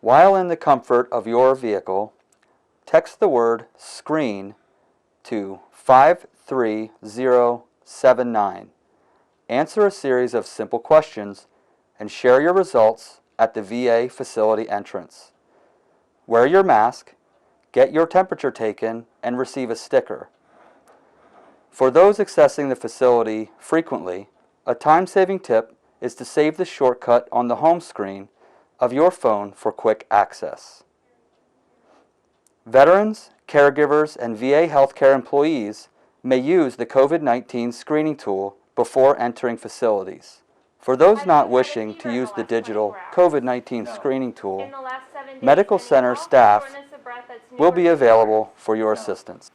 While in the comfort of your vehicle, text the word SCREEN to 53079. Answer a series of simple questions and share your results at the VA facility entrance. Wear your mask, get your temperature taken, and receive a sticker. For those accessing the facility frequently, a time-saving tip is to save the shortcut on the home screen of your phone for quick access. Veterans, caregivers, and VA healthcare employees may use the COVID-19 screening tool before entering facilities. For those not wishing to use the digital COVID-19 screening tool, medical center staff will be available for your assistance.